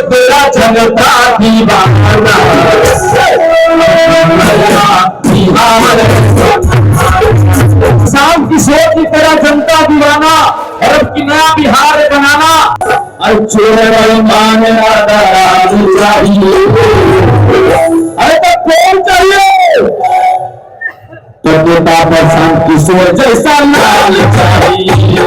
तेरा जनता दीवाना शाम किशोर की तरह जनता दीवाना और की नया बिहार बनाना और चोर मान चाहिए। अरे तो कौन चाहिए तो बेटा शाम किशोर जैसा लाल चाहिए,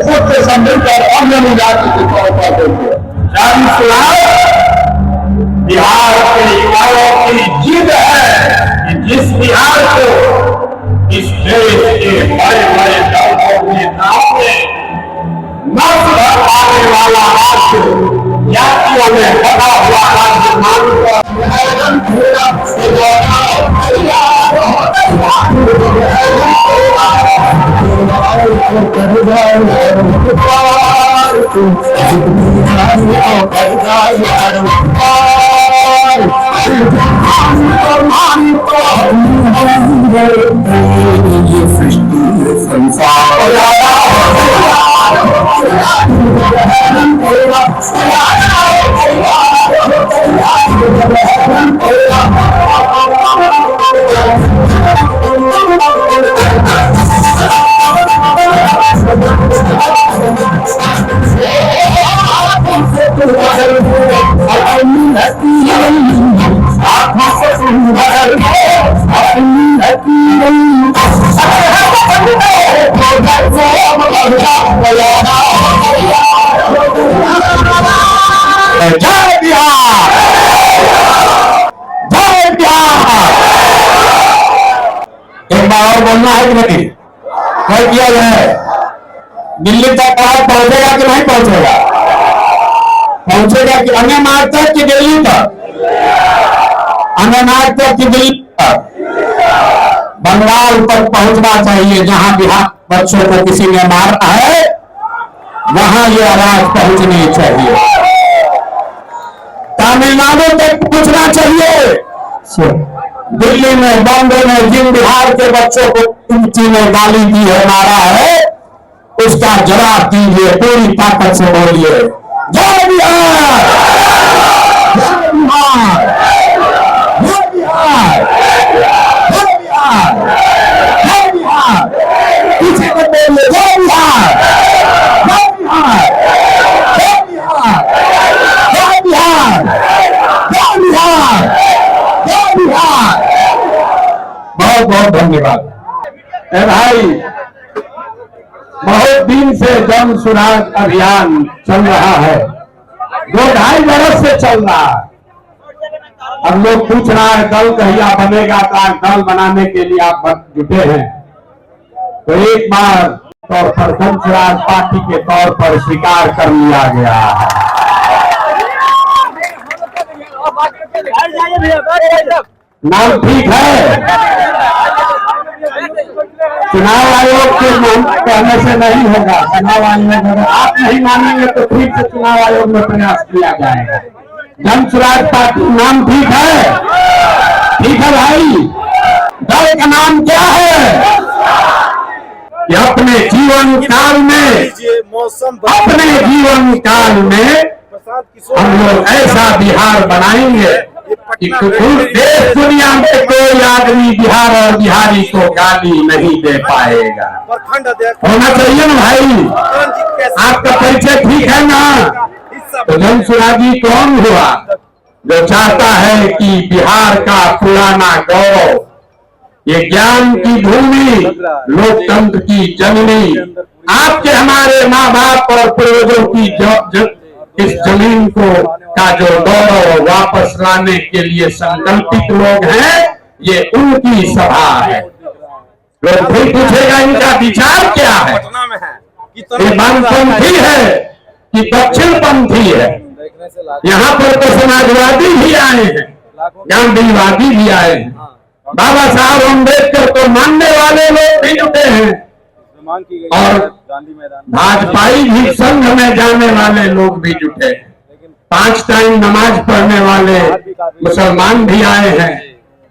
सबसे समृद्ध और जाति के तौर पर बिहार के युवाओं की जिद है कि जिस बिहार को इस देश के बड़े बड़े दलों के सामने नस्ल आने वाला राज्य जातियों में बना हुआ राज्य मानकर जय बिहार, जय बिहार। एक बार और बोलना है कि नहीं? क्या किया जाए? दिल्ली तक पहुंचेगा कि नहीं पहुंचेगा? पहुंचेगा कि अन्य मार्ग तक कि दिल्ली तक? अन्य मार्ग तक कि दिल्ली तक? बंगाल तक पहुंचना चाहिए। जहां बिहार बच्चों को किसी ने मारा है वहां ये आवाज पहुंचनी चाहिए। तमिलनाडु तक पहुंचना चाहिए। दिल्ली में, बॉम्बे में जिन बिहार के बच्चों को किसी ने गाली दी है, मारा है, उसका जवाब दीजिए, पूरी ताकत से बोलिए जय बिहार, जय बिहार, जय बिहार, जय बिहार, जय बिहार। पीछे को बोलिए जय बिहार, जय बिहार, जय बिहार, जय बिहार, जय बिहार, जय बिहार। बहुत बहुत धन्यवाद। भाई, बहुत दिन से जन सुराग अभियान चल रहा है, 2-2.5 बरस से चल रहा है। अब लोग पूछ रहा है दल कहिया बनेगा, का दल बनाने के लिए आप जुटे हैं, तो एक बार तौर पर जन सुराग पार्टी के तौर पर स्वीकार कर लिया गया है। नाम ठीक है? चुनाव आयोग के कहने से नहीं होगा। चुनाव आयोग अगर आप नहीं मानेंगे तो फिर से चुनाव आयोग में प्रयास किया जाएगा। जन सुराग पार्टी नाम ठीक है? ठीक है भाई। दल का नाम क्या है? कि अपने जीवन काल में हम लोग ऐसा बिहार बनाएंगे कि देश दुनिया में कोई आदमी बिहार और बिहारी को गाली नहीं दे पाएगा। होना चाहिए ना भाई? आपका परिचय ठीक है ना? तो जन सुराग जी कौन हुआ जो चाहता है कि बिहार का पुराना गौरव, ये ज्ञान की भूमि, लोकतंत्र की जननी, आपके हमारे माँ बाप और पूर्वजों की इस जमीन को का जो गौरव वापस लाने के लिए संकल्पित लोग हैं, ये उनकी सभा है। लोग फिर पूछेगा इनका विचार क्या है? ये वामपंथी है कि दक्षिणपंथी है? यहाँ पर तो समाजवादी भी आए हैं, गांधीवादी भी आए हैं, बाबा साहब अम्बेडकर को मानने वाले लोग भी जुटे हैं, मांग की गई और गांधी मैदान भाजपाई भी संघ में जाने वाले लोग भी जुटे, 5 टाइम नमाज पढ़ने वाले मुसलमान भी आए हैं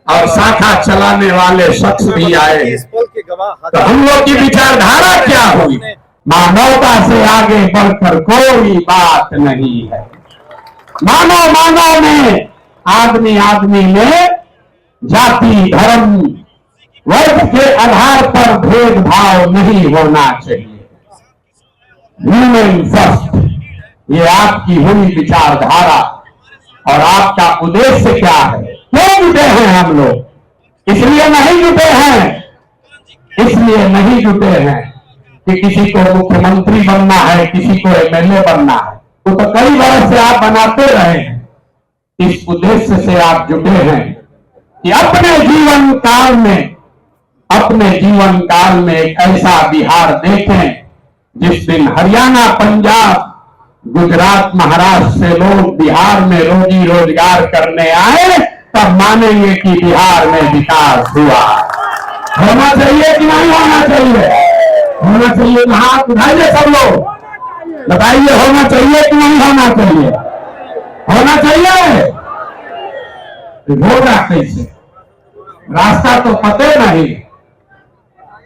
और शाखा चलाने वाले शख्स भी आए हैं। तो हम लोग की विचारधारा क्या हुई? मानवता से आगे बढ़कर कोई बात नहीं है। मानव मानव में, आदमी आदमी में जाति धर्म वर्ग के आधार पर भेदभाव नहीं होना चाहिए। ह्यूमन फर्स्ट, ये आपकी हुई विचारधारा और आपका उद्देश्य क्या है? क्यों जुटे हैं हम लोग? इसलिए नहीं जुटे हैं, इसलिए नहीं जुटे हैं कि किसी को मुख्यमंत्री बनना है, किसी को एमएलए बनना है। वो तो कई वर्ष से आप बनाते रहे हैं। इस उद्देश्य से आप जुटे हैं कि अपने जीवन काल में एक ऐसा बिहार देखें जिस दिन हरियाणा, पंजाब, गुजरात, महाराष्ट्र से लोग बिहार में रोजी रोजगार करने आए, तब मानेंगे कि बिहार में विकास हुआ। होना चाहिए कि नहीं होना चाहिए? होना चाहिए। हाथ उठाइए सब लोग, बताइए होना चाहिए कि नहीं होना चाहिए? होना चाहिए। होगा कैसे? रास्ता तो पते नहीं।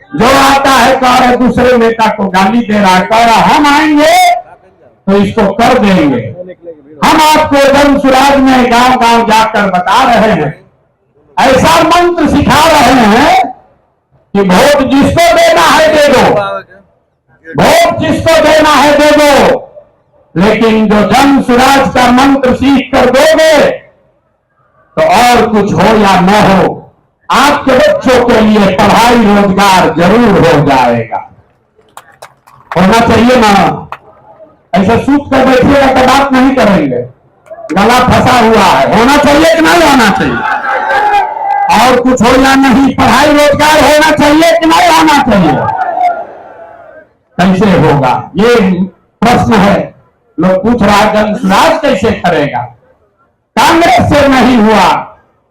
जो आता है कह रहे दूसरे नेता को गाली दे रहा है, कह रहा हम आएंगे तो इसको कर देंगे। हम आपको जन सुराज में गांव गांव जाकर बता रहे हैं, ऐसा मंत्र सिखा रहे हैं कि वोट जिसको देना है दे दो, वोट जिसको देना है दे दो, लेकिन जो जन सुराज का मंत्र सीख कर दोगे तो और कुछ हो या न हो, आपके बच्चों के लिए पढ़ाई रोजगार जरूर हो जाएगा। होना चाहिए ना? ऐसे सूख कर बैठिएगा तो बात नहीं करेंगे, गला फंसा हुआ है। होना चाहिए कि नहीं होना चाहिए? और कुछ हो या नहीं, पढ़ाई रोजगार होना चाहिए कि नहीं होना चाहिए? कैसे होगा ये प्रश्न है। लोग पूछ रहा है जन सुराज कैसे करेगा? कांग्रेस से नहीं हुआ,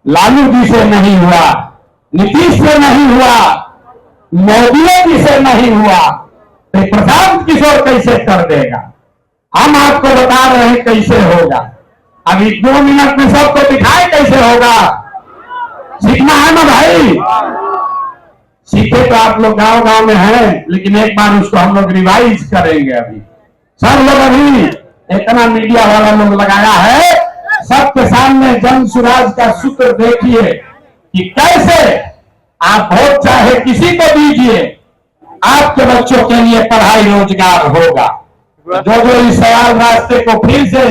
लालू जी से नहीं हुआ, नीतीश से नहीं हुआ, मोदी जी से नहीं हुआ, तो प्रशांत किशोर कैसे कर देगा? हम आपको बता रहे हैं कैसे होगा। अभी 2 मिनट में सबको दिखाए कैसे होगा। सीखना है ना भाई? सीखे तो आप लोग गांव गांव में हैं, लेकिन एक बार उसको हम लोग रिवाइज करेंगे। अभी सब लोग, अभी इतना मीडिया वाला लोग लगाया है, सबके सामने जन सुराज का सूत्र देखिए कि कैसे आप वोट चाहे किसी को दीजिए, आपके बच्चों के लिए पढ़ाई रोजगार होगा। जो इस सवाल रास्ते को फिर से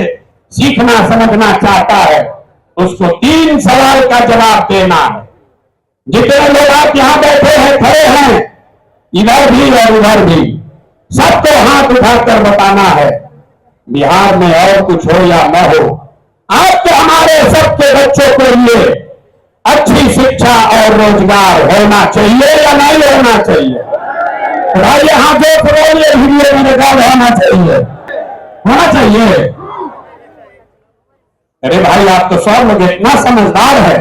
सीखना समझना चाहता है, उसको 3 सवाल का जवाब देना है। जितने लोग आप यहां बैठे हैं, खड़े हैं, इधर भी और उधर भी, सबको हाथ उठाकर बताना है बिहार में और कुछ हो या न हो, आपके हमारे सबके बच्चों के लिए अच्छी शिक्षा और रोजगार होना चाहिए या नहीं होना चाहिए? भाई यहां जो ये वीडियो में रिकॉर्ड होना चाहिए, होना चाहिए। अरे भाई आप तो सब लोग इतना समझदार है,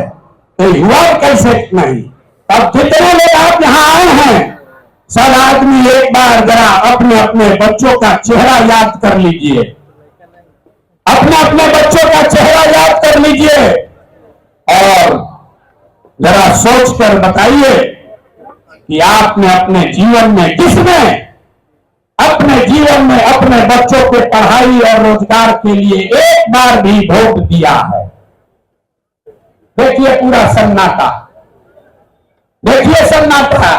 तो हुआ कैसे नहीं? अब जितने लोग आप यहाँ आए हैं, सब आदमी एक बार जरा अपने अपने बच्चों का चेहरा याद कर लीजिए, अपने अपने बच्चों का चेहरा याद कर लीजिए और जरा सोच कर बताइए कि आपने अपने जीवन में, किसने अपने जीवन में अपने बच्चों के पढ़ाई और रोजगार के लिए एक बार भी वोट दिया है? देखिए पूरा सन्नाटा, देखिए सन्नाटा।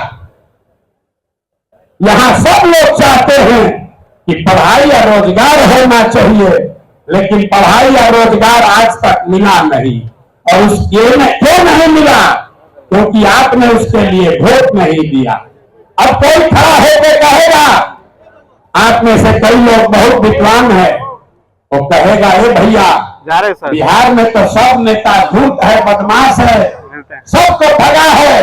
यहां सब लोग चाहते हैं कि पढ़ाई और रोजगार होना चाहिए, लेकिन पढ़ाई या रोजगार आज तक मिला नहीं। और उसके क्यों नहीं मिला? क्योंकि आपने उसके लिए वोट नहीं दिया। अब कोई खड़ा होकर कहेगा, आप में से कई लोग बहुत विद्वान है, वो कहेगा ए भैया बिहार में तो सब नेता झूठ है, बदमाश है, सबको ठगा है,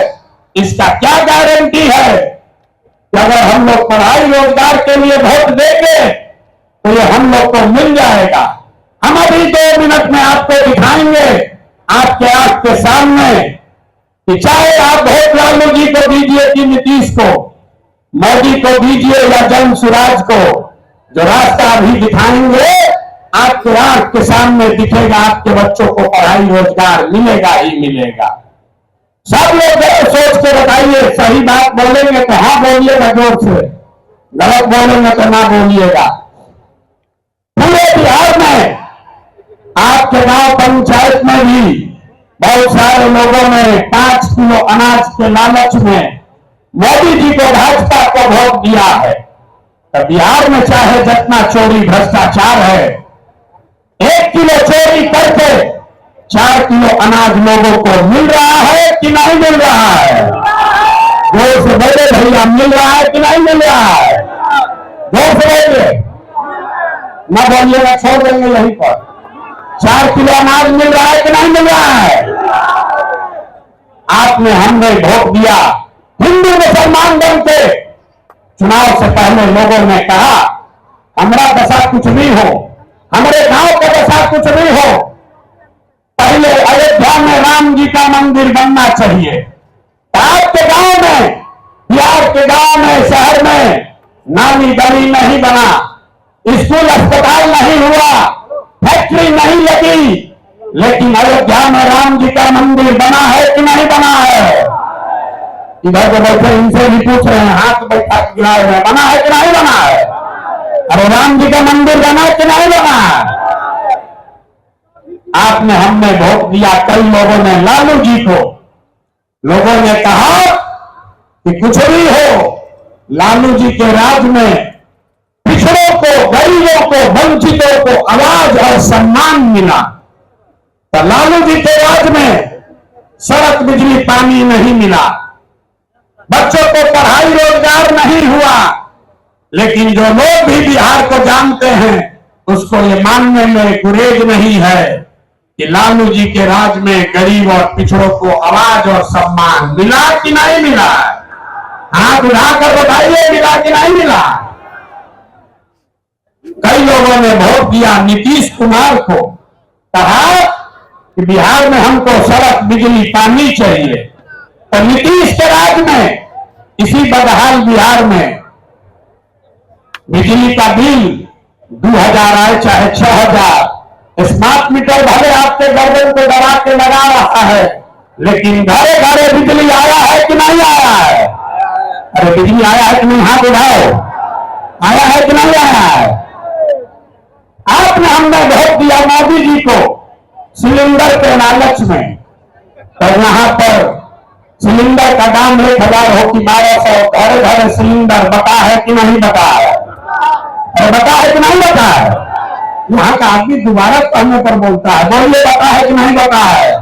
इसका क्या गारंटी है कि अगर हम लोग पढ़ाई रोजगार के लिए वोट देंगे तो ये हम लोग को मिल जाएगा? हम अभी 2 मिनट में आपको दिखाएंगे, आपके आंख के सामने, कि चाहे आप वोट लालू जी को दीजिए कि नीतीश को, मोदी को दीजिए या जन सुराज को, जो रास्ता अभी दिखाएंगे आपके आंख के सामने दिखेगा, आपके बच्चों को पढ़ाई रोजगार मिलेगा ही मिलेगा। सब लोग सोच के बताइए, सही बात बोलेंगे तो हाँ बोलिएगा जोर से, गलत बोलेंगे तो ना बोलिएगा। पूरे बिहार में आपके गांव पंचायत में भी बहुत सारे लोगों ने 5 किलो अनाज के लालच में मोदी जी को, भाजपा को वोट दिया है। तो बिहार में चाहे जितना चोरी भ्रष्टाचार है, 1 किलो चोरी करके 4 किलो अनाज लोगों को मिल रहा है कि नहीं मिल रहा है? जोर से बोले भैया, मिल रहा है कि नहीं मिल रहा है? जोर से बोलिए, न बोलिएगा छोड़ देंगे यहीं पर। 4 किलो अनाज मिल रहा है कि नहीं मिल रहा है? आपने हमने वोट दिया, हिंदू मुसलमान बनते चुनाव से पहले लोगों ने कहा हमारा दशा कुछ भी हो, हमारे गांव का दशा कुछ भी हो, पहले अयोध्या में राम जी का मंदिर बनना चाहिए। आपके गांव में, बिहार के गांव में, शहर में नाली गली नहीं बना, स्कूल अस्पताल नहीं हुआ, फैक्ट्री नहीं लगी, लेकिन अयोध्या में राम जी का मंदिर बना है कि नहीं बना है? इधर को बैठे इनसे भी पूछ रहे हैं, हाथ बैठा गिराए हुए, बना है कि नहीं बना है? अरे राम जी का मंदिर बना है कि नहीं बना है? आपने हमने वोट दिया, कई लोगों ने लालू जी को, लोगों ने कहा कि कुछ भी हो, लालू जी के राज में पिछड़ों को, गरीबों को, वंचितों को आवाज और सम्मान मिला। तो लालू जी के राज में सड़क बिजली पानी नहीं मिला, बच्चों को पढ़ाई रोजगार नहीं हुआ, लेकिन जो लोग भी बिहार को जानते हैं उसको ये मानने में गुरेज नहीं है कि लालू जी के राज में गरीब और पिछड़ों को आवाज और सम्मान मिला कि नहीं मिला? हाथ उठाकर बताइए, मिला कि नहीं मिला? कई लोगों ने वोट दिया नीतीश कुमार को, कहा कि बिहार में हमको सड़क बिजली पानी चाहिए। तो नीतीश के राज में इसी बदहाल बिहार में बिजली का बिल 2000 आए चाहे 6000, स्मार्ट मीटर भले आपके गर्दन को दबा के लगा रहा है, लेकिन घरे घरे बिजली आया है कि नहीं आया है? अरे बिजली आया है कि नहीं? हाथ उठाओ, आया है कि नहीं आया है? आपने हमने वोट दिया मोदी जी को सिलेंडर के लालच में, तो यहां पर सिलेंडर का दाम 1000 हो कि 1200, घरे घरे सिलेंडर बता है कि नहीं बता है? अरे बता है कि नहीं बता है? यहाँ का आदमी दोबारा कहने पर बोलता है, बोलिए बता है कि नहीं बता है?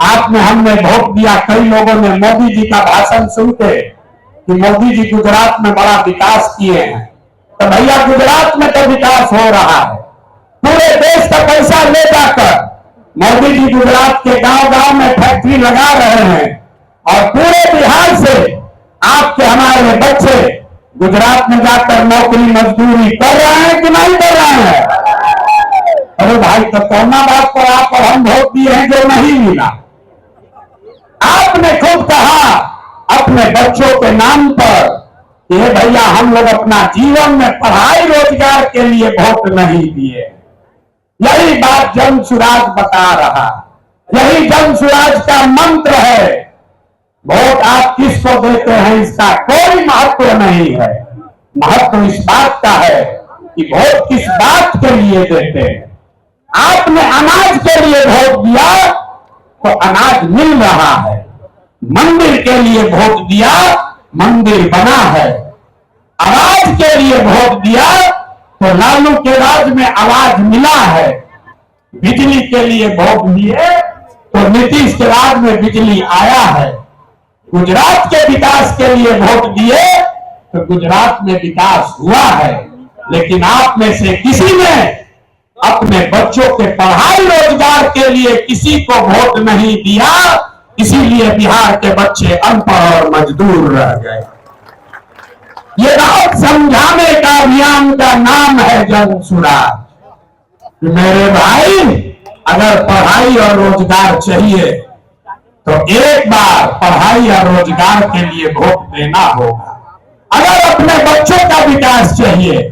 आपने हमने वोट दिया, कई लोगों ने मोदी जी का भाषण सुनते कि मोदी जी गुजरात में बड़ा विकास किए हैं। तो भैया गुजरात में तो विकास हो रहा है, पूरे देश का पैसा ले जाकर मोदी जी गुजरात के गांव गांव में फैक्ट्री लगा रहे हैं, और पूरे बिहार से आपके हमारे बच्चे गुजरात में जाकर नौकरी मजदूरी कर रहे हैं कि नहीं कर रहे हैं? अरे भाई, तो कौना बात पर आप और हम वोट दिए हैं जो नहीं मिला? आपने खुद कहा अपने बच्चों के नाम पर कि भैया हम लोग अपना जीवन में पढ़ाई रोजगार के लिए वोट नहीं दिए। यही बात जन सुराज बता रहा, यही जन सुराज का मंत्र है। वोट आप किसको देते हैं इसका कोई महत्व नहीं है, महत्व इस बात का है कि वोट किस बात के लिए देते हैं। आपने अनाज के लिए वोट दिया तो अनाज मिल रहा है, मंदिर के लिए वोट दिया मंदिर बना है, आवाज के लिए वोट दिया तो लालू के राज में आवाज मिला है, बिजली के लिए वोट दिए तो नीतीश के राज में बिजली आया है, गुजरात के विकास के लिए वोट दिए तो गुजरात में विकास हुआ है। लेकिन आप में से किसी ने अपने बच्चों के पढ़ाई रोजगार के लिए किसी को वोट नहीं दिया, इसीलिए बिहार के बच्चे अनपढ़ और मजदूर रह गए। ये बात समझाने का अभियान का नाम है जन सुराज। मेरे भाई, अगर पढ़ाई और रोजगार चाहिए तो एक बार पढ़ाई और रोजगार के लिए वोट देना होगा। अगर अपने बच्चों का विकास चाहिए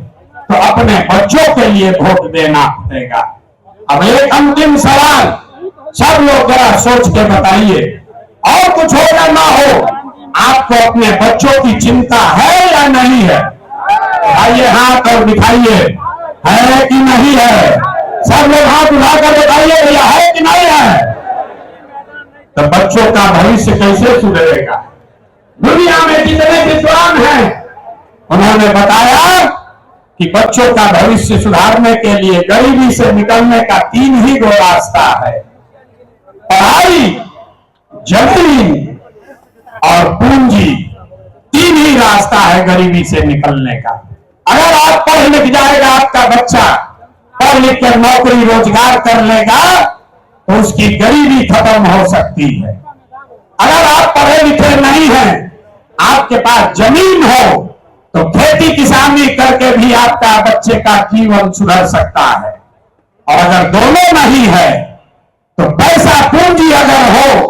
तो अपने बच्चों के लिए वोट देना पड़ेगा। अब एक अंतिम सवाल, सब लोग जरा सोच के बताइए, और कुछ हो या ना हो, आपको अपने बच्चों की चिंता है या नहीं है? आइए हाथ और दिखाइए, है कि नहीं है? सब लोग हाथ उठाकर बताइए भैया है कि नहीं है? तो बच्चों का भविष्य कैसे सुधरेगा? दुनिया में जितने विद्वान हैं उन्होंने बताया कि बच्चों का भविष्य सुधारने के लिए गरीबी से निकलने का 3 ही गो रास्ता है, पढ़ाई, जमीन और पूंजी। 3 ही रास्ता है गरीबी से निकलने का। अगर आप पढ़ लिख जाएगा, आपका बच्चा पढ़ लिख कर नौकरी रोजगार कर लेगा तो उसकी गरीबी खत्म हो सकती है। अगर आप पढ़े लिखे नहीं हैं, आपके पास जमीन हो तो खेती किसानी करके भी आपका बच्चे का जीवन सुधर सकता है। और अगर दोनों नहीं है तो पैसा पूंजी अगर हो,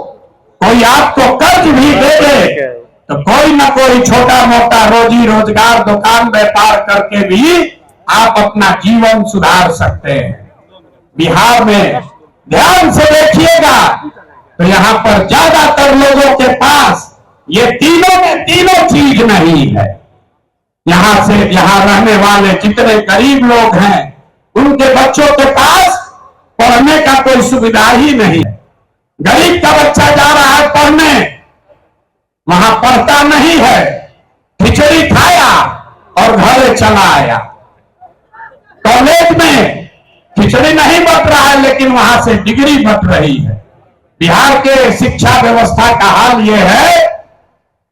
कोई आपको कर्ज भी दे दे तो कोई ना कोई छोटा मोटा रोजी रोजगार दुकान व्यापार करके भी आप अपना जीवन सुधार सकते हैं। बिहार में ध्यान से देखिएगा तो यहां पर ज्यादातर लोगों के पास ये तीनों चीज नहीं है। यहां रहने वाले जितने गरीब लोग हैं उनके बच्चों के पास पढ़ने का कोई सुविधा ही नहीं है। गरीब का बच्चा जा रहा है पढ़ने, वहां पढ़ता नहीं है, खिचड़ी खाया और घर चला आया। कॉलेज में खिचड़ी नहीं बट रहा है लेकिन वहां से डिग्री बट रही है। बिहार के शिक्षा व्यवस्था का हाल यह है,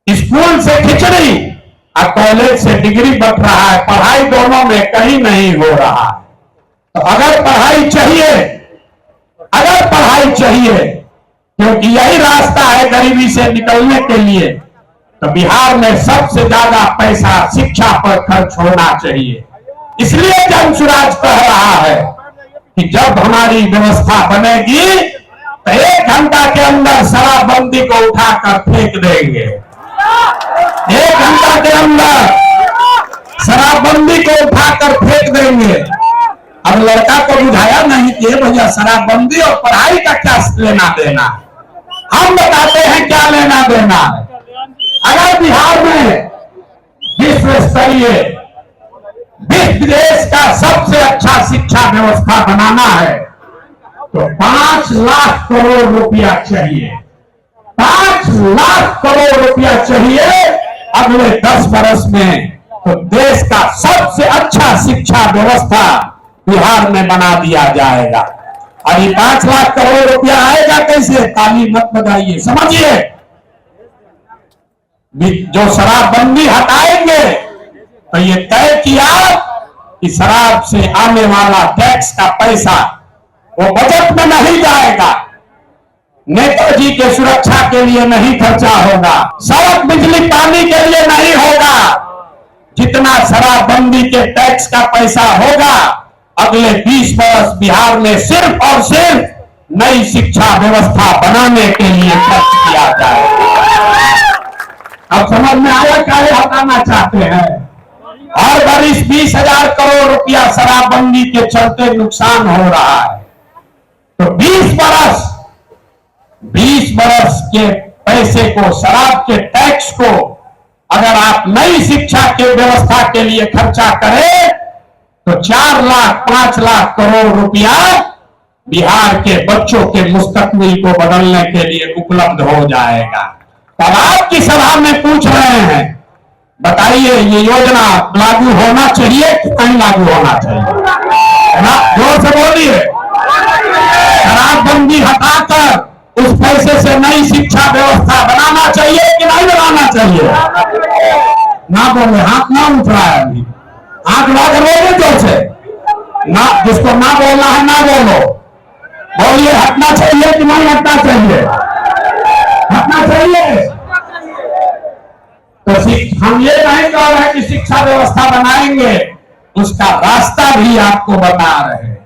स्कूल से खिचड़ी और कॉलेज से डिग्री बट रहा है, पढ़ाई दोनों में कहीं नहीं हो रहा है। तो अगर पढ़ाई चाहिए क्योंकि यही रास्ता है गरीबी से निकलने के लिए, तो बिहार में सबसे ज्यादा पैसा शिक्षा पर खर्च होना चाहिए। इसलिए जनसुराज कह रहा है कि जब हमारी व्यवस्था बनेगी तो 1 घंटा के अंदर शराबबंदी को उठाकर फेंक देंगे। 1 घंटा के अंदर शराबबंदी को उठाकर फेंक देंगे। अब लड़का को बुझाया नहीं कि भैया शराबबंदी और पढ़ाई का क्या लेना देना, हम बताते हैं क्या लेना देना है। अगर बिहार में विश्व स्तरीय देश का सबसे अच्छा शिक्षा व्यवस्था बनाना है तो 5 लाख करोड़ रुपया चाहिए। 5 लाख करोड़ रुपया चाहिए अगले 10 वर्ष में, तो देश का सबसे अच्छा शिक्षा व्यवस्था बिहार में बना दिया जाएगा। और ये 5 लाख करोड़ रुपया आएगा कैसे? ताली मत बजाइए, समझिए। जो शराबबंदी हटाएंगे तो ये तय किया कि शराब से आने वाला टैक्स का पैसा वो बजट में नहीं जाएगा, नेताजी के सुरक्षा के लिए नहीं खर्चा होगा, सड़क बिजली पानी के लिए नहीं होगा। जितना शराबबंदी के टैक्स का पैसा होगा अगले 20 वर्ष बिहार में सिर्फ और सिर्फ नई शिक्षा व्यवस्था बनाने के लिए खर्च किया जाएगा। अब समझ में आया क्या हटाना चाहते हैं? हर वर्ष 20,000 करोड़ रुपया शराबबंदी के चलते नुकसान हो रहा है, तो 20 बरस के पैसे को, शराब के टैक्स को अगर आप नई शिक्षा के व्यवस्था के लिए खर्चा करें तो 4 लाख 5 लाख करोड़ रुपया बिहार के बच्चों के मुस्तकबिल को बदलने के लिए उपलब्ध हो जाएगा। तब आपकी सभा में पूछ रहे हैं, बताइए ये योजना लागू होना चाहिए कि नहीं लागू होना चाहिए? ना, जोर से बोलिए। शराबबंदी हटाकर उस पैसे से नई शिक्षा व्यवस्था बनाना चाहिए कि नहीं बनाना चाहिए? ना बोले, हाथ ना उठ रहा है अभी, हाथ उठाकर बोलिए जोर से। ना, जिसको ना बोलना है ना बोलो, बोलिए हटना चाहिए कि नहीं हटना चाहिए? हटना चाहिए। तो हम ये नहीं कह रहे कि शिक्षा व्यवस्था बनाएंगे, उसका रास्ता भी आपको बता रहे हैं।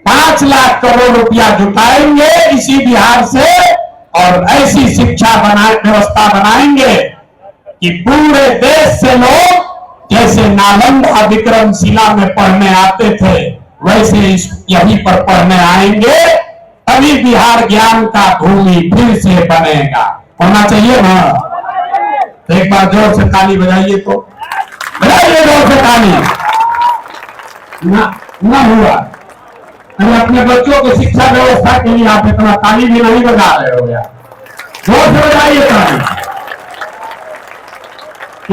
5 लाख करोड़ रुपया जुटाएंगे इसी बिहार से और ऐसी शिक्षा व्यवस्था बनाएंगे कि पूरे देश से लोग जैसे नालंदा विक्रमशिला में पढ़ने आते थे वैसे यहीं पर पढ़ने आएंगे, तभी बिहार ज्ञान का भूमि फिर से बनेगा। होना चाहिए ना? तो एक बार जोर से ताली बजाइए, तो बजाइए जोर से ताली। ना हुआ, अरे अपने बच्चों को शिक्षा व्यवस्था के लिए आप इतना ताली भी नहीं बजा रहे हो यार, जोर से बजाइए ताली।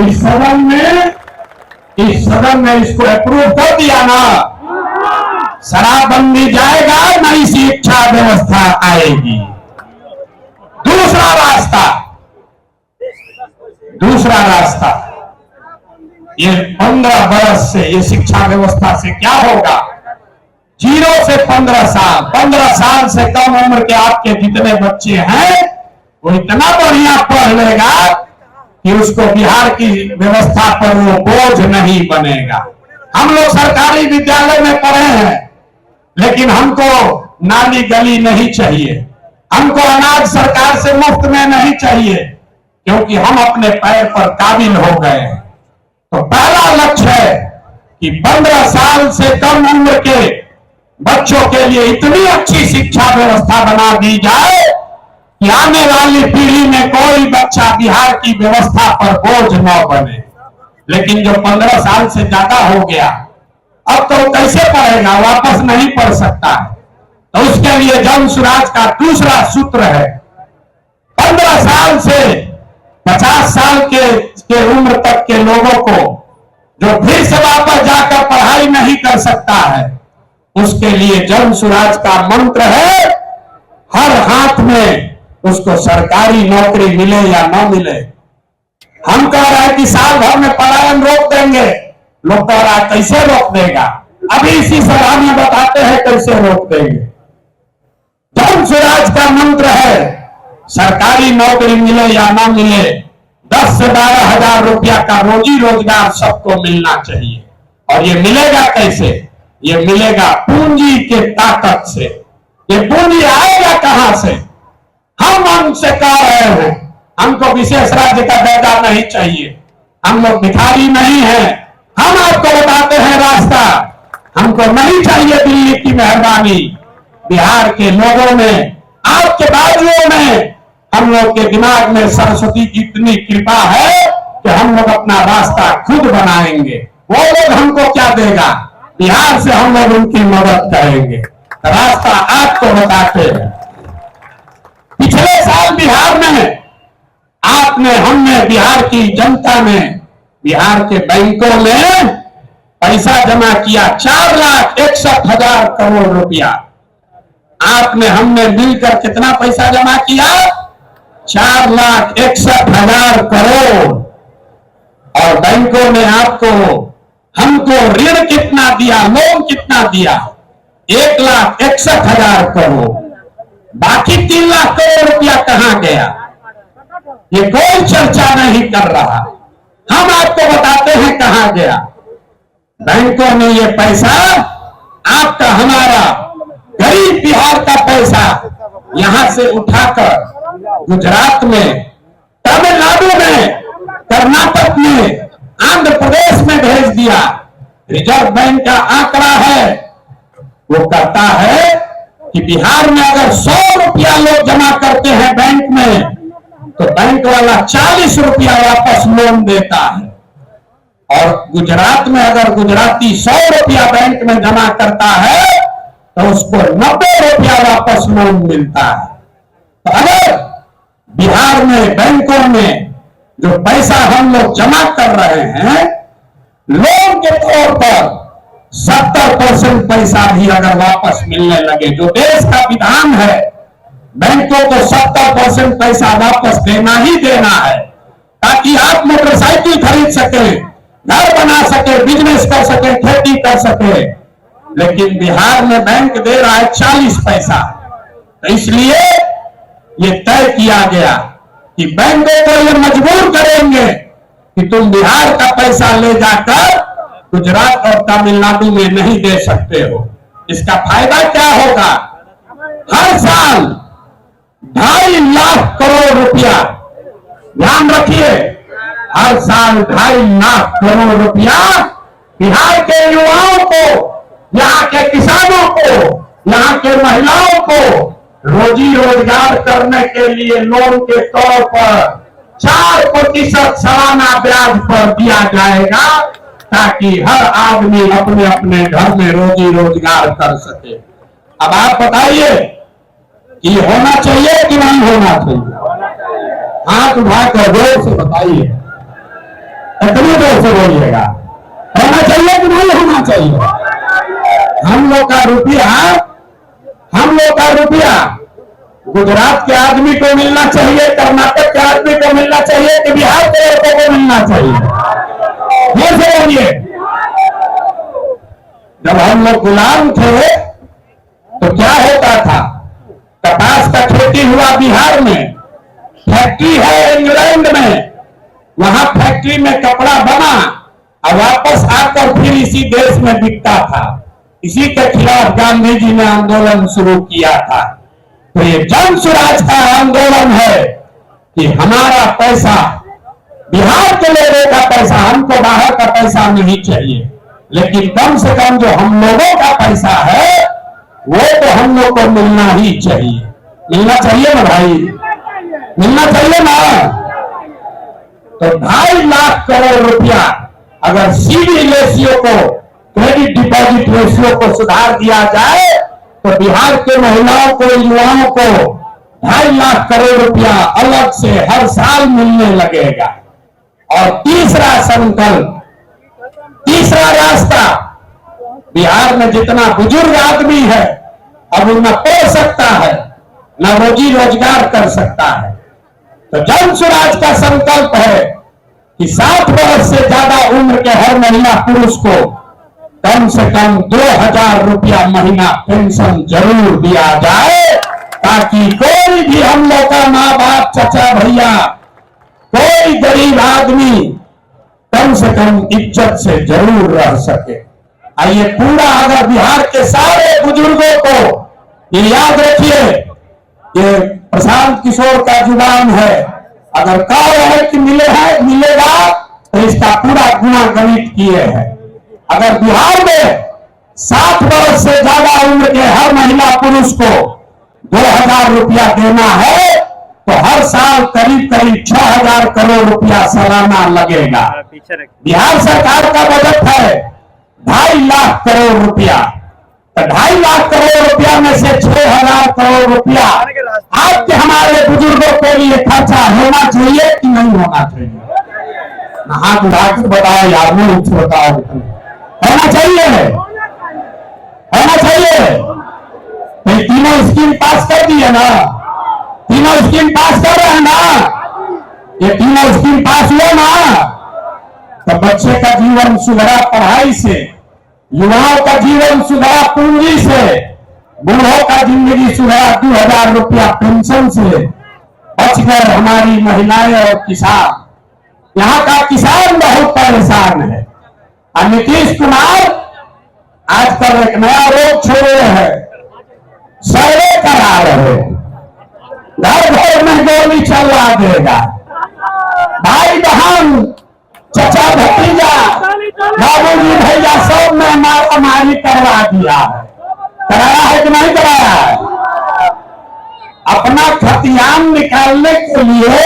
इस सदन में इसको अप्रूव कर दिया ना, शराबबंदी जाएगा, नई शिक्षा व्यवस्था आएगी। दूसरा रास्ता ये 15 बरस से ये शिक्षा व्यवस्था से क्या होगा? 0 से 15 साल, 15 साल से कम उम्र के आपके जितने बच्चे हैं वो इतना बढ़िया पढ़ लेगा कि उसको बिहार की व्यवस्था पर वो बोझ नहीं बनेगा। हम लोग सरकारी विद्यालय में पढ़े हैं, लेकिन हमको नाली गली नहीं चाहिए, हमको अनाज सरकार से मुफ्त में नहीं चाहिए, क्योंकि हम अपने पैर पर काबिल हो गए हैं। तो पहला लक्ष्य है कि 15 साल से कम उम्र के बच्चों के लिए इतनी अच्छी शिक्षा व्यवस्था बना दी जाए कि आने वाली पीढ़ी में कोई बच्चा बिहार की व्यवस्था पर बोझ न बने। लेकिन जो 15 साल से ज्यादा हो गया, अब तो कैसे पढ़ेगा? वापस नहीं पढ़ सकता है। तो उसके लिए जन सुराज का दूसरा सूत्र है, 15 साल से 50 साल के उम्र तक के लोगों को जो फिर से वापस जाकर पढ़ाई नहीं कर सकता है, उसके लिए जन सुराज का मंत्र है, हर हाथ में उसको सरकारी नौकरी मिले या ना मिले। हम कह रहे हैं कि साल भर में पलायन रोक देंगे, लोग कह रहा है कैसे रोक देगा? अभी इसी सभा में बताते हैं कैसे रोक देंगे। जन सुराज का मंत्र है, सरकारी नौकरी मिले या ना मिले, 10 से 12 हजार रुपया का रोजी रोजगार सबको मिलना चाहिए। और ये मिलेगा कैसे? ये मिलेगा पूंजी के ताकत से। ये पूंजी आएगा कहां से? हम उनसे कह रहे हैं, हमको विशेष राज्य का दर्जा नहीं चाहिए, हम लोग भिखारी नहीं हैं। हम आपको बताते हैं रास्ता, हमको नहीं चाहिए दिल्ली की मेहरबानी। बिहार के लोगों में, आपके बाजुओं में, हम लोग के दिमाग में सरस्वती की इतनी कृपा है कि हम लोग अपना रास्ता खुद बनाएंगे। वो लोग हमको क्या देगा? बिहार से हम लोग उनकी मदद करेंगे। रास्ता आपको बताते हैं। पिछले साल बिहार में हमने बिहार की जनता ने बिहार के बैंकों में पैसा जमा किया, 4,61,000 करोड़ रुपया। हमने मिलकर कितना पैसा जमा किया? 4,61,000 करोड़। और बैंकों ने हमको ऋण कितना दिया, लोन कितना दिया? 1,61,000 करोड़। बाकी 3 लाख करोड़ रुपया कहां गया? ये कोई चर्चा नहीं कर रहा। हम आपको बताते हैं कहां गया। बैंकों ने ये पैसा, आपका हमारा गरीब बिहार का पैसा यहां से उठाकर गुजरात में, तमिलनाडु में, कर्नाटक में, आंध्र प्रदेश में भेज दिया। रिजर्व बैंक का आंकड़ा है, वो कहता है कि बिहार में अगर 100 रुपया लोग जमा करते हैं बैंक में, तो बैंक वाला 40 रुपया वापस लोन देता है। और गुजरात में अगर गुजराती 100 रुपया बैंक में जमा करता है तो उसको 90 रुपया वापस लोन मिलता है। तो अगर बिहार में बैंकों में जो पैसा हम लोग जमा कर रहे हैं लोन के तौर पर, 70% पैसा भी अगर वापस मिलने लगे, जो देश का विधान है, बैंकों को 70% पैसा वापस देना ही देना है, ताकि आप मोटरसाइकिल खरीद सके, घर बना सके, बिजनेस कर सके, खेती कर सके। लेकिन बिहार में बैंक दे रहा है 40 पैसा। तो इसलिए ये तय किया गया कि बैंकों को ये मजबूर करेंगे कि तुम बिहार का पैसा ले जाकर गुजरात और तमिलनाडु में नहीं दे सकते हो। इसका फायदा क्या होगा? हर साल 2.5 लाख करोड़ रुपया, ध्यान रखिए, हर साल 2.5 लाख करोड़ रुपया बिहार के युवाओं को, यहाँ के किसानों को, यहाँ के महिलाओं को रोजी रोजगार करने के लिए लोन के तौर पर 4% सालाना ब्याज पर दिया जाएगा, ताकि हर आदमी अपने अपने घर में रोजी रोजगार कर सके। अब आप बताइए कि होना चाहिए कि नहीं होना चाहिए? हाथ उठाकर जोर से बताइए, इतनी जोर से बोलिएगा। होना चाहिए कि नहीं होना चाहिए? हम लोग का रुपया गुजरात के आदमी को मिलना चाहिए, कर्नाटक के आदमी को मिलना चाहिए कि बिहार के लोगों को मिलना चाहिए? जोर से बोलिए। जब हम लोग गुलाम थे तो क्या होता था? कपास का खेती हुआ बिहार में, फैक्ट्री है इंग्लैंड में, वहां फैक्ट्री में कपड़ा बना और वापस आकर फिर इसी देश में बिकता था। इसी के खिलाफ गांधी जी ने आंदोलन शुरू किया था। तो ये जन स्वराज का आंदोलन है कि हमारा पैसा, बिहार के लोगों का पैसा, हमको बाहर का पैसा नहीं चाहिए, लेकिन कम से कम जो हम लोगों का पैसा है वो तो हम लोग को मिलना ही चाहिए। मिलना चाहिए ना भाई, मिलना चाहिए ना। तो 2.5 लाख करोड़ रुपया अगर सीडी रेशियो को, क्रेडिट डिपॉजिट रेशियो को सुधार दिया जाए तो बिहार के महिलाओं को, युवाओं को 2.5 लाख करोड़ रुपया अलग से हर साल मिलने लगेगा। और तीसरा संकल्प, तीसरा रास्ता, बिहार में जितना बुजुर्ग आदमी है अब वो न पढ़ सकता है न रोजी रोजगार कर सकता है, तो जन स्वराज का संकल्प है कि 60 वर्ष से ज्यादा उम्र के हर महिला पुरुष को कम से कम 2,000 रुपया महीना पेंशन जरूर दिया जाए, ताकि कोई भी हम लोग का माँ बाप, चचा भैया, कोई गरीब आदमी कम से कम इज्जत से जरूर रह सके। आइए पूरा अगर बिहार के सारे बुजुर्गों को ये याद रखिए, ये प्रशांत किशोर का जुबान है, अगर कह रहे कि मिलेगा तो इसका पूरा गुना गणित किए हैं। अगर बिहार में 60 वर्ष से ज्यादा उम्र के हर महिला पुरुष को 2,000 रुपया देना है तो हर साल करीब 6,000 करोड़ रुपया सालाना लगेगा। बिहार सरकार का बजट है 2.5 लाख करोड़ रुपया, तो 2.5 लाख करोड़ रुपया में से 6,000 करोड़ रुपया आपके हमारे बुजुर्गों के लिए खर्चा होना चाहिए कि नहीं होना चाहिए? हाथ उठाकर बताओ यार, मुझ बताओ, होना चाहिए, होना चाहिए। तो तीनों स्कीम पास कर दिए ना, तीनों स्कीम पास कर रहे हैं ना, ये तीनों स्कीम पास हुआ ना, तो बच्चे का जीवन सुधरा पढ़ाई से, युवाओं का जीवन सुधरा पूंजी से, बूढ़ों का जिंदगी सुधरा 2,000 रुपया पेंशन से, बच गए हमारी महिलाएं और किसान। यहाँ का किसान बहुत परेशान है। और नीतीश कुमार आजकल एक नया रोग छोड़े हैं, सर्वे करा रहे, घर घर में गोली चलवा देगा। भाई बहन, चचा भतीजा, बाबूजी भैया सब में मारामारी करवा दिया है। कराया है कि नहीं कराया है? अपना खतियान निकालने के लिए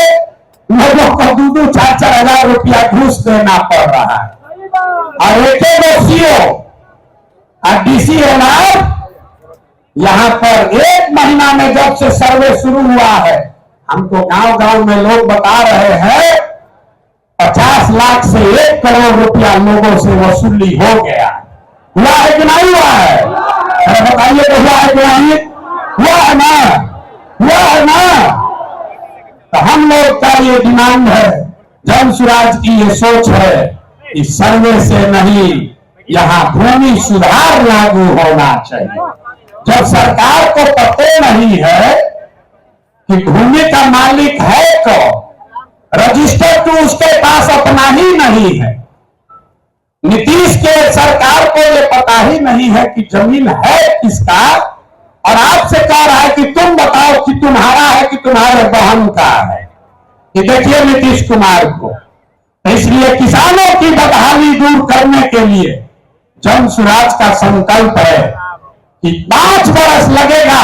लोगों को 2-2, 4-4 हजार रुपया घूस देना पड़ रहा है। और एक सीओ और डीसी यहाँ पर 1 महीना में जब से सर्वे शुरू हुआ है, हमको गांव-गांव में लोग बता रहे हैं 50 लाख से 1 करोड़ रुपया लोगों से वसूली हो गया। हुआ है कि नहीं हुआ है? अरे बताइए तो हुआ है कि नहीं? हुआ है ना? हुआ है ना? तो हम लोग का ये डिमांड है, जन स्वराज की ये सोच है कि सर्वे से नहीं, यहाँ भूमि सुधार लागू होना चाहिए। जब सरकार को पता नहीं है कि भूमि का मालिक है कौन, रजिस्टर तो उसके पास अपना ही नहीं है। नीतीश के सरकार को ये पता ही नहीं है कि जमीन है किसका, और आपसे कह रहा है कि तुम बताओ कि तुम्हारा है कि तुम्हारे बहन का है। कि देखिए नीतीश कुमार को, तो इसलिए किसानों की बदहाली दूर करने के लिए जन स्वराज का संकल्प है कि 5 वर्ष लगेगा,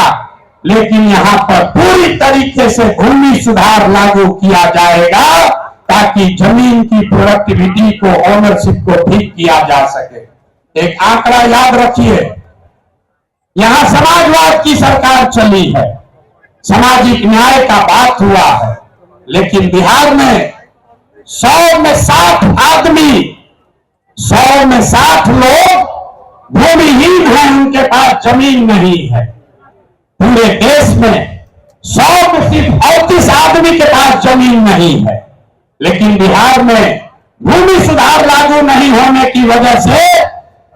लेकिन यहां पर पूरी तरीके से भूमि सुधार लागू किया जाएगा ताकि जमीन की प्रोडक्टिविटी को, ओनरशिप को ठीक किया जा सके। एक आंकड़ा याद रखिए, यहां समाजवाद की सरकार चली है, सामाजिक न्याय का बात हुआ है, लेकिन बिहार में 100 में 60 आदमी, 100 में 60 लोग भूमिहीन हैं, उनके पास जमीन नहीं है। पूरे देश में 100 में सिर्फ 38 आदमी के पास जमीन नहीं है, लेकिन बिहार में भूमि सुधार लागू नहीं होने की वजह से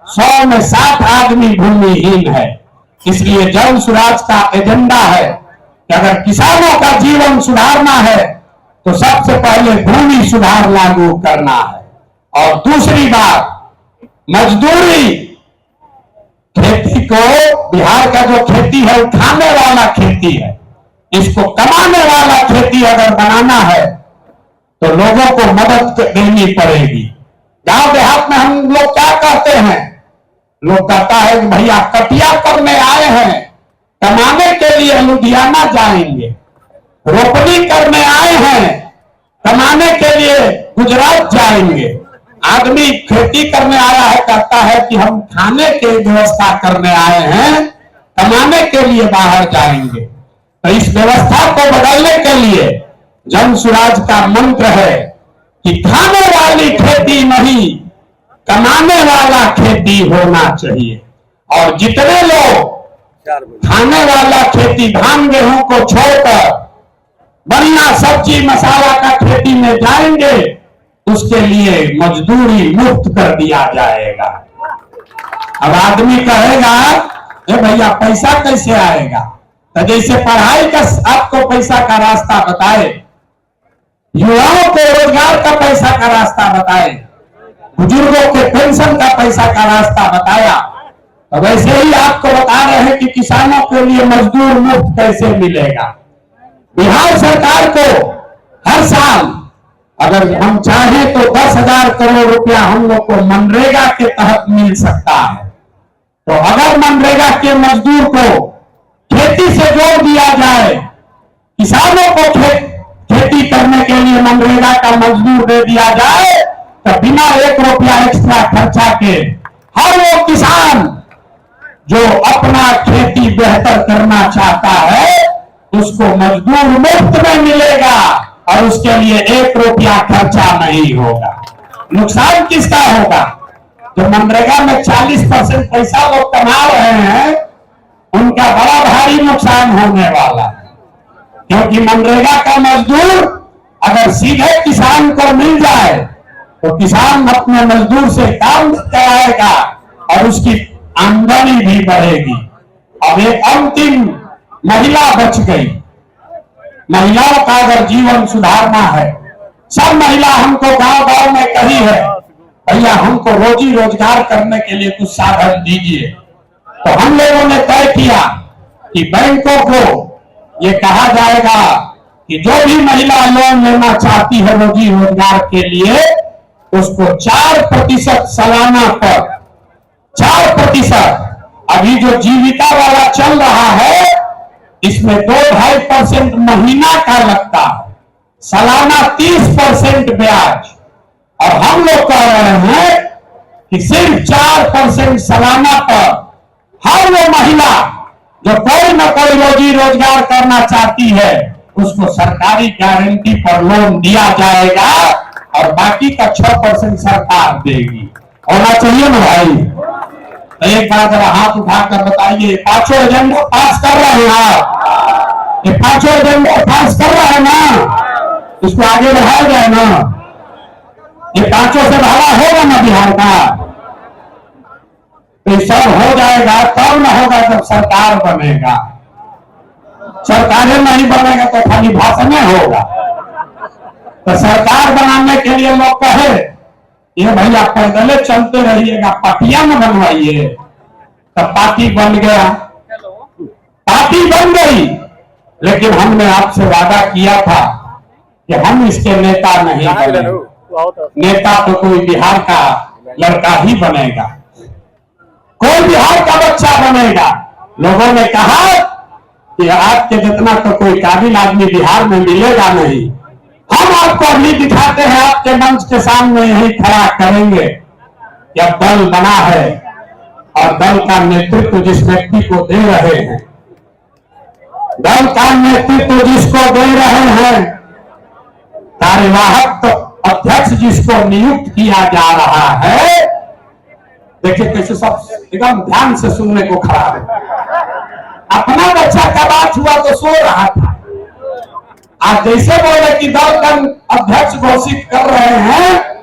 100 में 60 आदमी भूमिहीन है। इसलिए जन स्वराज का एजेंडा है कि अगर किसानों का जीवन सुधारना है तो सबसे पहले भूमि सुधार लागू करना है। और दूसरी बात, मजदूरी, खेती को, बिहार का जो खेती है वो खाने वाला खेती है, इसको कमाने वाला खेती अगर बनाना है तो लोगों को मदद देनी पड़ेगी। गांव देहात में हम लोग क्या कहते हैं, लोग कहता है कि भैया कटिया करने आए हैं, कमाने के लिए लुधियाना जाएंगे, रोपनी करने आए हैं, कमाने के लिए गुजरात जाएंगे। आदमी खेती करने आया है, कहता है कि हम खाने की व्यवस्था करने आए हैं, कमाने के लिए बाहर जाएंगे। तो इस व्यवस्था को बदलने के लिए जन स्वराज का मंत्र है कि खाने वाली खेती नहीं, कमाने वाला खेती होना चाहिए। और जितने लोग खाने वाला खेती, धान गेहूं को छोड़कर बढ़िया सब्जी मसाला का खेती में जाएंगे, उसके लिए मजदूरी मुफ्त कर दिया जाएगा। अब आदमी कहेगा ए भैया पैसा कैसे आएगा, तो जैसे पढ़ाई का आपको पैसा का रास्ता बताए, युवाओं को रोजगार का पैसा का रास्ता बताए, बुजुर्गों के पेंशन का पैसा का रास्ता बताया, तो वैसे ही आपको बता रहे हैं कि किसानों के लिए मजदूर मुफ्त कैसे मिलेगा। बिहार सरकार को हर साल अगर हम चाहें तो 10,000 करोड़ रुपया हम लोग को मनरेगा के तहत मिल सकता है। तो अगर मनरेगा के मजदूर को खेती से जोड़ दिया जाए, किसानों को खेती करने के लिए मनरेगा का मजदूर दे दिया जाए, तो बिना 1 रुपया एक्स्ट्रा खर्चा के हर वो किसान जो अपना खेती बेहतर करना चाहता है उसको मजदूर मुफ्त में मिलेगा और उसके लिए 1 रुपया खर्चा नहीं होगा। नुकसान किसका होगा? जो मनरेगा में 40% पैसा लोग कमा रहे हैं, उनका बड़ा भारी नुकसान होने वाला है। क्योंकि मनरेगा का मजदूर अगर सीधे किसान को मिल जाए तो किसान अपने मजदूर से काम कराएगा और उसकी आमदनी भी बढ़ेगी। अब एक अंतिम महिला बच गई। महिलाओं का अगर जीवन सुधारना है, सब महिला हमको गांव-गांव में कही है भैया हमको रोजी रोजगार करने के लिए कुछ साधन दीजिए। तो हम लोगों ने तय किया कि बैंकों को ये कहा जाएगा कि जो भी महिला लोन लेना चाहती है रोजी रोजगार के लिए, उसको 4% सालाना पर 4%, अभी जो जीविका वाला चल रहा है इसमें 2-2.5% महीना का लगता है, सालाना 30% ब्याज। और हम लोग कह रहे हैं कि सिर्फ 4% सालाना पर हर वो महिला जो कोई न कोई रोजी रोजगार करना चाहती है उसको सरकारी गारंटी पर लोन दिया जाएगा और बाकी का 6% सरकार देगी। होना चाहिए ना भाई? तो एक बार जरा हाथ उठाकर बताइए, 5 एजेंडा पास कर रहे हैं आप? ये 5 एजेंडा पास कर रहे हैं ना? इसको आगे बढ़ाया जाए ना? ये 5 से भाड़ा होगा ना बिहार का? तो सब हो जाएगा तब न होगा जब सरकार बनेगा। सरकारें नहीं बनेगा तो खाली भाषण होगा। तो सरकार बनाने के लिए लोग कहे ये भैया पैदल चलते रहिएगा, पार्टियां न बनवाइए। तब पार्टी बन गया, पार्टी बन गई, लेकिन हमने आपसे वादा किया था कि हम इसके नेता नहीं बनेंगे। नेता तो कोई बिहार का लड़का ही बनेगा, कोई बिहार का बच्चा बनेगा। लोगों ने कहा कि आपके जितना तो कोई काबिल आदमी बिहार में मिलेगा नहीं। हम आपको अभी दिखाते हैं, आपके मंच के सामने यही खड़ा करेंगे कि अब दल बना है और दल का नेतृत्व जिस व्यक्ति को दे रहे हैं, दल का नेतृत्व जिसको दे रहे हैं, कार्यवाहक अध्यक्ष जिसको नियुक्त किया जा रहा है, देखिए कैसे सब एकदम ध्यान से सुनने को खड़ा है। अपना बच्चा का बात हुआ तो सो रहा था, आज जैसे बोले कि दल का अध्यक्ष घोषित कर रहे हैं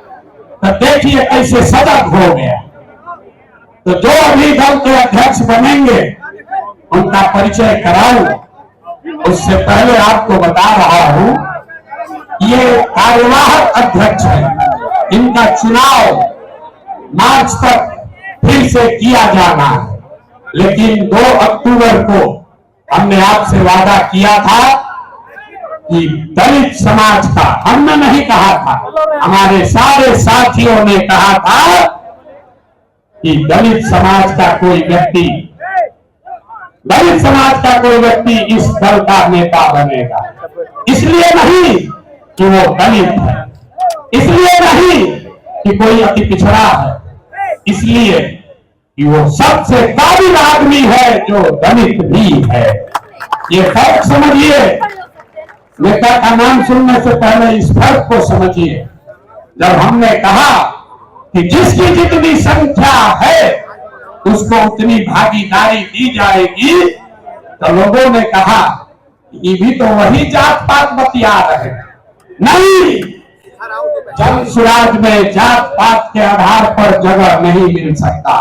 तो देखिए कैसे सजग हो गया। तो जो अभी दल के अध्यक्ष बनेंगे उनका परिचय कराऊं, उससे पहले आपको बता रहा हूं, ये कार्यवाहक अध्यक्ष है, इनका चुनाव मार्च तक फिर से किया जाना है। लेकिन 2 अक्टूबर को हमने आपसे वादा किया था कि दलित समाज का, हमने नहीं कहा था, हमारे सारे साथियों ने कहा था कि दलित समाज का कोई व्यक्ति, दलित समाज का कोई व्यक्ति इस दल का नेता बनेगा। इसलिए नहीं कि वो दलित है, इसलिए नहीं कि कोई अति पिछड़ा है, इसलिए कि वो सबसे काबिल आदमी है जो दलित भी है। ये फर्क समझिए, नेता का नाम सुनने से पहले इस फर्क को समझिए। जब हमने कहा कि जिसकी जितनी संख्या है उसको उतनी भागीदारी दी जाएगी, तो लोगों ने कहा ये भी तो वही जात पात बतिया रहे। नहीं, जन सुराज में जात पात के आधार पर जगह नहीं मिल सकता,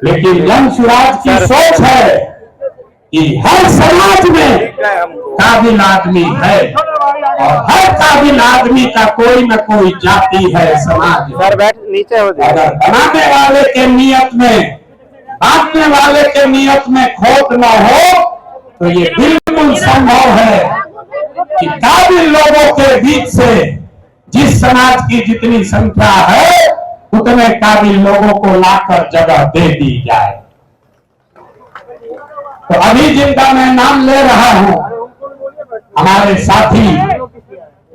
लेकिन जन सुराज की सोच है कि हर समाज में काबिल आदमी है और हर काबिल आदमी का कोई न कोई जाति है समाज में। नीचे हो जाए। अगर बनाने वाले के नियत में, बांटने वाले के नियत में खोट न हो तो ये बिल्कुल संभव है कि काबिल लोगों के बीच से जिस समाज की जितनी संख्या है उतने काबिल लोगों को लाकर जगह दे दी जाए। तो अभी जिनका मैं नाम ले रहा हूं, हमारे साथी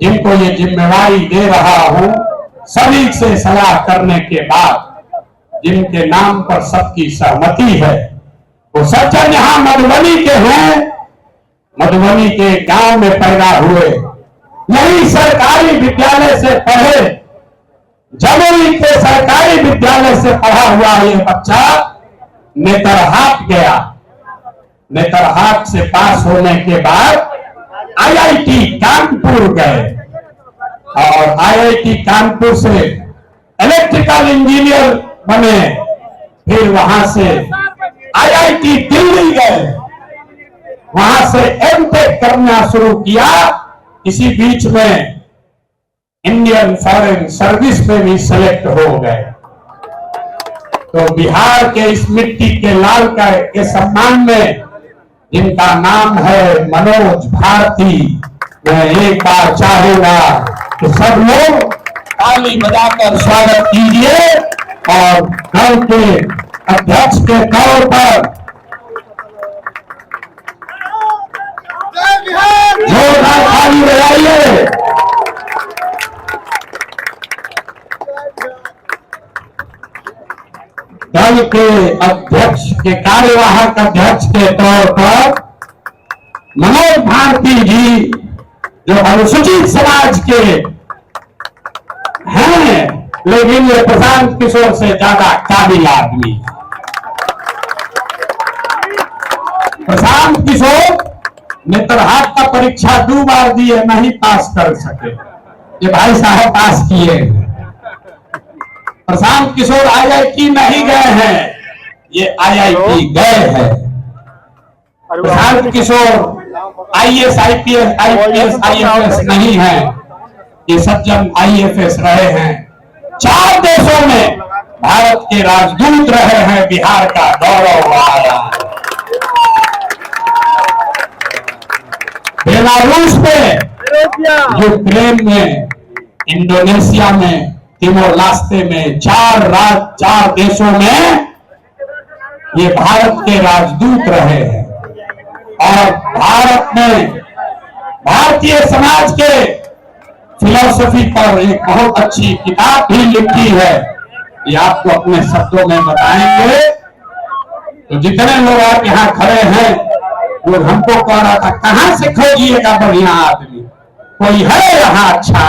जिनको ये जिम्मेवारी दे रहा हूं, सभी से सलाह करने के बाद जिनके नाम पर सबकी सहमति है, वो सज्जन यहां मधुबनी के हैं, मधुबनी के गांव में पैदा हुए, यही सरकारी विद्यालय से पढ़े, जमुई के सरकारी विद्यालय से पढ़ा हुआ ये बच्चा नेतरहाट गया। नेतरहाट से पास होने के बाद आईआईटी कानपुर गए और आईआईटी कानपुर से इलेक्ट्रिकल इंजीनियर बने, फिर वहां से आईआईटी दिल्ली गए, वहां से एमटेक करना शुरू किया। इसी बीच में इंडियन फॉरेन सर्विस में भी सेलेक्ट हो गए। तो बिहार के इस मिट्टी के लाल का के सम्मान में जिनका नाम है मनोज भारती, मैं एक बार चाहूंगा कि सब लोग ताली बजाकर स्वागत कीजिए और दल के अध्यक्ष के तौर पर जोरदार ताली बजाइए। दल के अध्यक्ष के कार्यवाहक अध्यक्ष के तौर पर मनोज भारती जी, जो अनुसूचित समाज के हैं, लेकिन ये प्रशांत किशोर से ज्यादा काबिल आदमी है। प्रशांत किशोर नेतरहाट का परीक्षा 2 बार दिए, नहीं पास कर सके, ये भाई साहब पास किए। प्रशांत किशोर आईआईटी नहीं गए हैं, ये आईआईटी गए हैं। Prashant Kishor IAS IPS IFS नहीं है, ये सज्जन आईएफएस रहे हैं, 4 देशों में भारत के राजदूत रहे हैं, बिहार का गौरव बढ़ाया। बेलारूस में, यूक्रेन में इंडोनेशिया में, तिमोर लास्ते में, 4 देशों में ये भारत के राजदूत रहे हैं। और भारत में भारतीय समाज के फिलॉसफी पर एक बहुत अच्छी किताब भी लिखी है, ये आपको अपने शब्दों में बताएंगे। तो जितने लोग आप यहाँ खड़े हैं, लोग हमको कह रहा था कहां से खोजिएगा बढ़िया आदमी, कोई है यहाँ अच्छा?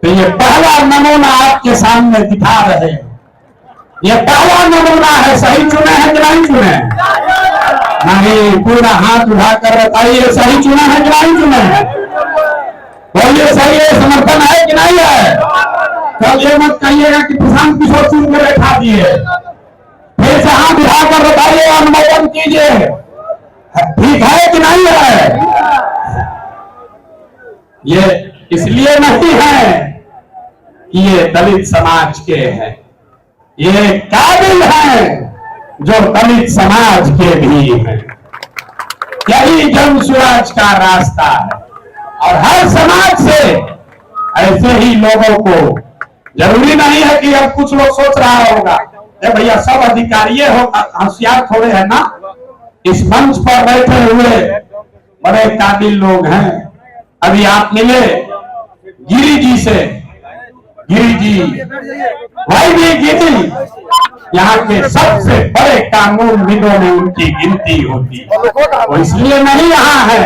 तो ये पहला नमूना आपके सामने दिखा रहे हैं। ये पहला नमूना है, सही चुने हैं कि नहीं चुने? नहीं, पूरा हाथ उठाकर बताइए सही चुना है कि नहीं चुने हैं? बोलिए सही है, समर्थन है कि नहीं है? कल ये मत कहिएगा कि प्रशांत किशोर चुन के बैठा दिए। फिर से हाथ उठाकर बताइए, अनुमोदन कीजिए, ठीक है कि नहीं है? ये इसलिए नहीं है कि ये दलित समाज के हैं, ये काबिल हैं जो दलित समाज के भी हैं। यही जन स्वराज का रास्ता है। और हर समाज से ऐसे ही लोगों को, जरूरी नहीं है कि अब कुछ लोग सोच रहा होगा भैया सब अधिकारी हो, होशियार थोड़े है ना, इस मंच पर बैठे हुए बड़े काबिल लोग हैं। अभी आप मिले गिरी जी से, गिरी जी भाई भी गिरी यहाँ के सबसे बड़े कानूनविदों में उनकी गिनती होती है। वो इसलिए नहीं यहाँ है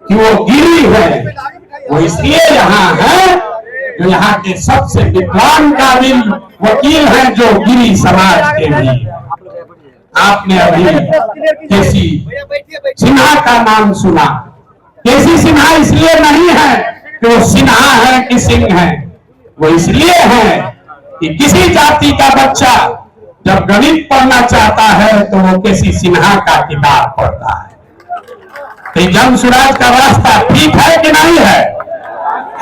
कि वो गिरी है, वो इसलिए यहाँ है जो यहाँ के सबसे विद्वान काबिल वकील हैं, जो गिरी समाज के भी। आपने अभी केसी सिन्हा का नाम सुना। केसी सिन्हा इसलिए नहीं है कि वो सिन्हा है कि सिंह है, वो इसलिए है कि किसी जाति का बच्चा जब गणित पढ़ना चाहता है तो वो केसी सिन्हा का किताब पढ़ता है। तो जन स्वराज का रास्ता ठीक है कि नहीं है?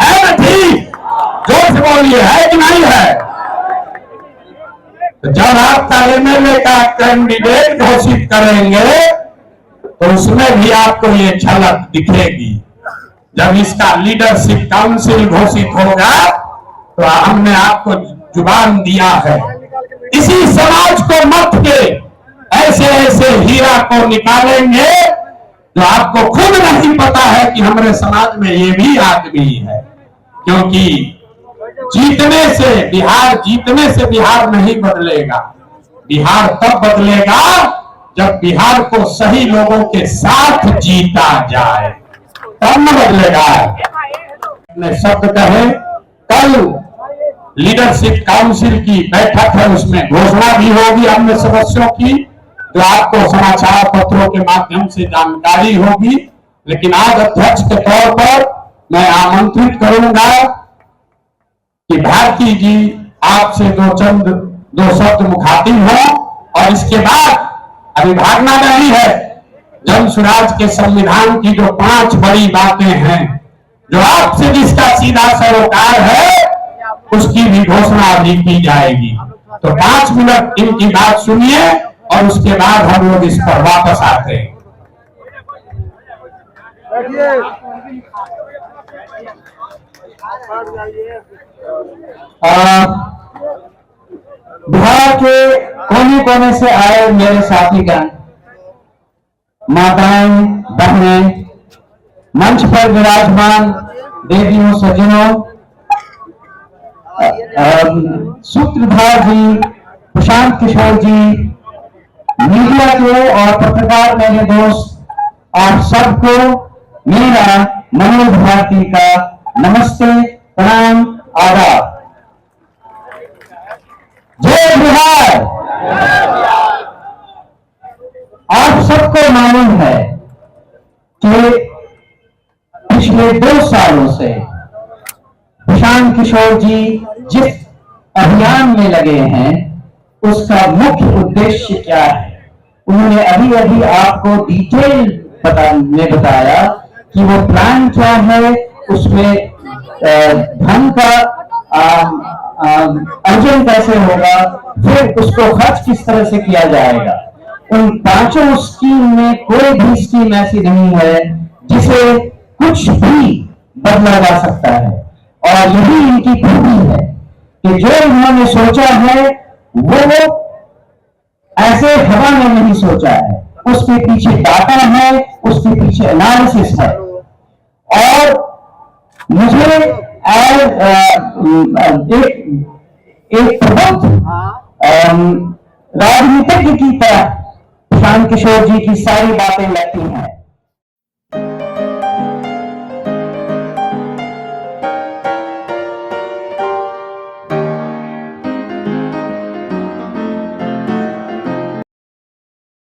है ना ठीक? जोर से बोलिए, है कि नहीं है? तो जब आप एमएलए का कैंडिडेट घोषित करेंगे तो उसमें भी आपको ये झलक दिखेगी। जब इसका लीडरशिप काउंसिल घोषित होगा तो हमने आपको जुबान दिया है, इसी समाज को मत के ऐसे ऐसे हीरा को निकालेंगे जो आपको खुद नहीं पता है कि हमारे समाज में ये भी आदमी है। क्योंकि जीतने से बिहार नहीं बदलेगा। बिहार तब बदलेगा जब बिहार को सही लोगों के साथ जीता जाए, तब न बदलेगा। अपने शब्द कहे, कल लीडरशिप काउंसिल की बैठक है, उसमें घोषणा भी होगी अन्य सदस्यों की, जो आपको समाचार पत्रों के माध्यम से जानकारी होगी। लेकिन आज अध्यक्ष के तौर पर मैं आमंत्रित करूंगा कि भारती जी आपसे दो शब्द मुखातिब हो। और इसके बाद अभी भागना नहीं है, जन स्वराज के संविधान की जो 5 बड़ी बातें हैं, जो आपसे जिसका सीधा सरोकार है, उसकी भी घोषणा भी की जाएगी। तो 5 मिनट इनकी बात सुनिए और उसके बाद हम लोग इस पर वापस आते हैं। बिहार के कोने कोने से आए मेरे साथीगण, माताएं, बहनें, मंच पर विराजमान देवियों, सज्जनों, सूत्रधार जी, प्रशांत किशोर जी, मीडिया के और पत्रकार मेरे दोस्त, आप सबको मेरा मनोज भारती का नमस्ते, प्रणाम, आदाब। जय बिहार। आप सबको मालूम है कि पिछले 2 सालों से प्रशांत किशोर जी जिस अभियान में लगे हैं, उसका मुख्य उद्देश्य क्या है। उन्होंने अभी अभी आपको डिटेल में बताया कि वो प्लान क्या है, उसमें धन का अर्जन कैसे होगा, फिर उसको खर्च किस तरह से किया जाएगा। उन 5 स्कीम में कोई भी स्कीम ऐसी नहीं है जिसे कुछ भी बदला जा सकता है। और यही इनकी खूबी है कि जो इन्होंने सोचा है वो ऐसे हवा में नहीं सोचा है, उसके पीछे डाटा है, उसके पीछे एनालिसिस है। और मुझे एक प्रबुद्ध राजनीतिज्ञ की तरह प्रशांत किशोर जी की सारी बातें लगती हैं।